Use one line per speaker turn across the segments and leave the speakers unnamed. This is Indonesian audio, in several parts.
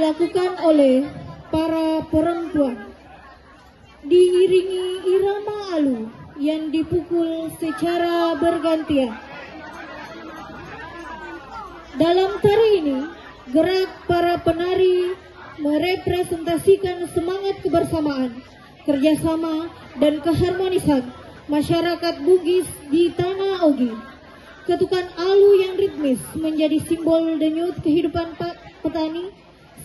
dilakukan oleh para perempuan, diiringi irama alu yang dipukul secara bergantian. Dalam tari ini, gerak para penari merepresentasikan semangat kebersamaan, kerjasama, dan keharmonisan masyarakat Bugis di Tanah Ogi. Ketukan alu yang ritmis menjadi simbol denyut kehidupan petani,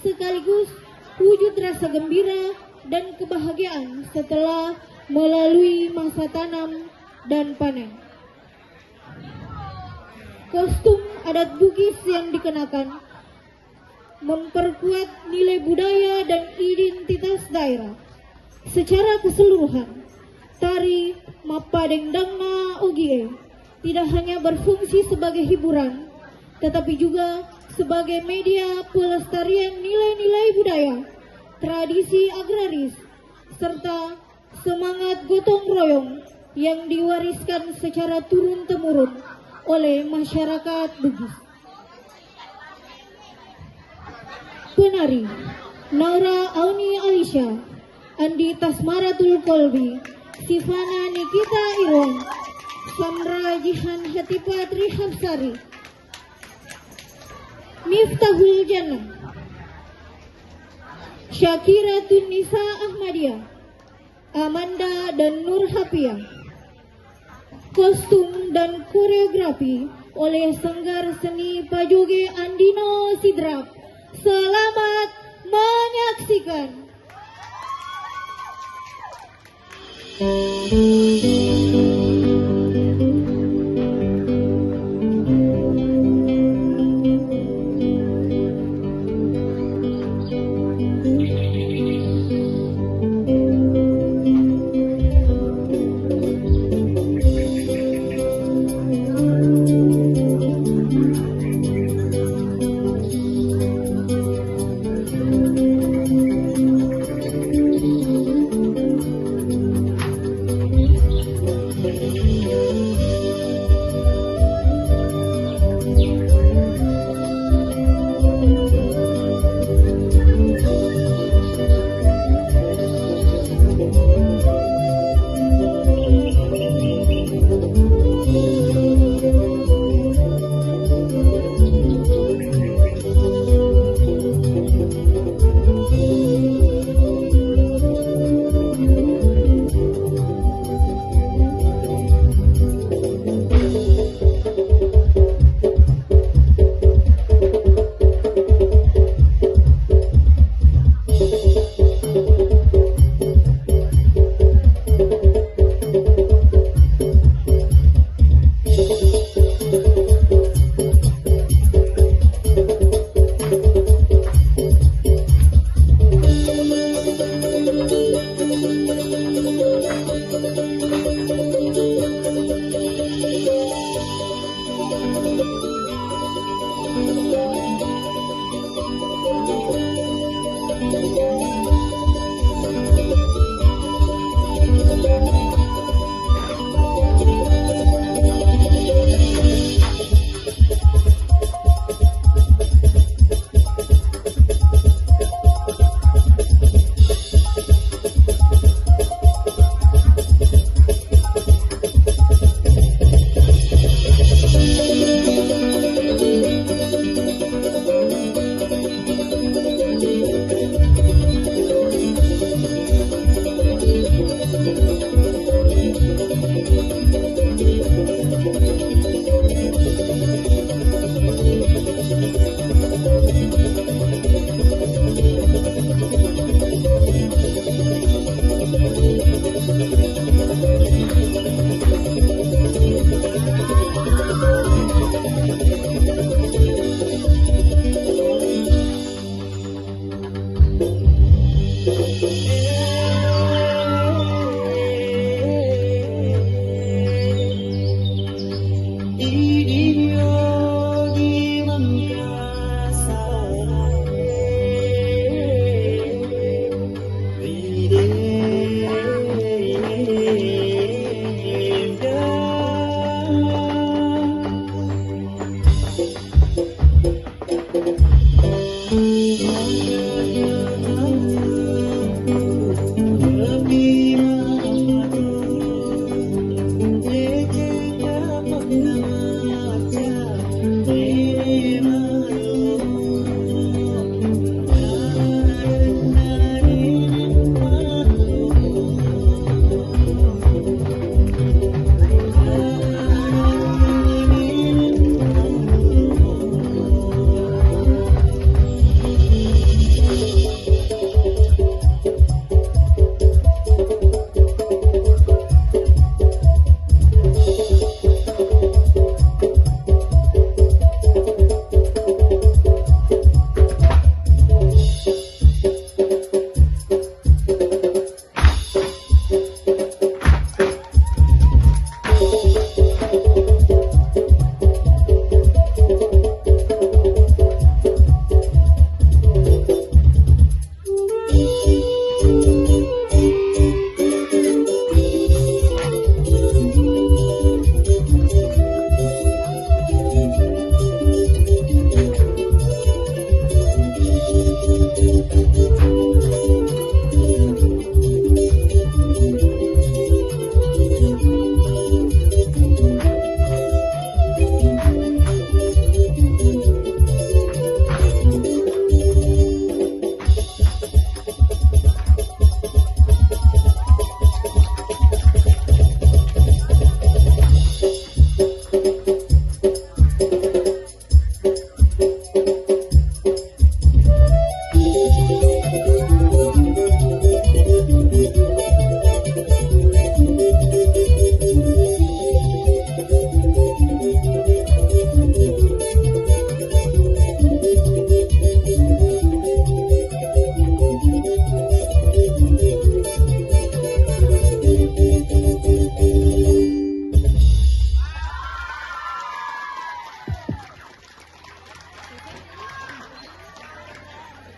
sekaligus wujud rasa gembira dan kebahagiaan setelah melalui masa tanam dan panen. Kostum adat Bugis yang dikenakan memperkuat nilai budaya dan identitas daerah. Secara keseluruhan, tari Mapadengdangna Ogie tidak hanya berfungsi sebagai hiburan, tetapi juga sebagai media pelestarian nilai-nilai budaya, tradisi agraris, serta semangat gotong royong yang diwariskan secara turun-temurun oleh masyarakat Bugis. Penari Naura Auni Alisha, Andi Tasmaratul Kolbi, Sifana Nikita Irwan, Samra Jihan Hatipatri Hapsari, Miftahul Jannah, Syakira Tunisa Ahmadiyah, Amanda dan Nur Hapia. Kostum dan koreografi oleh Sanggar Seni Pajoge Andino Sidrap. Selamat menyaksikan.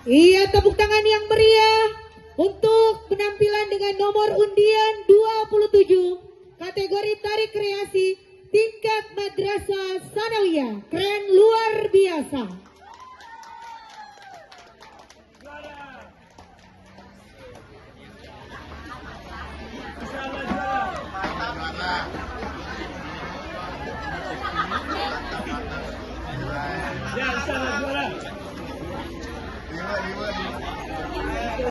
Iya, tepuk tangan yang meriah untuk penampilan dengan nomor undian 27 kategori tarik kreasi tingkat madrasah sanawiyah. Keren luar biasa.
Ya, insya Allah juara.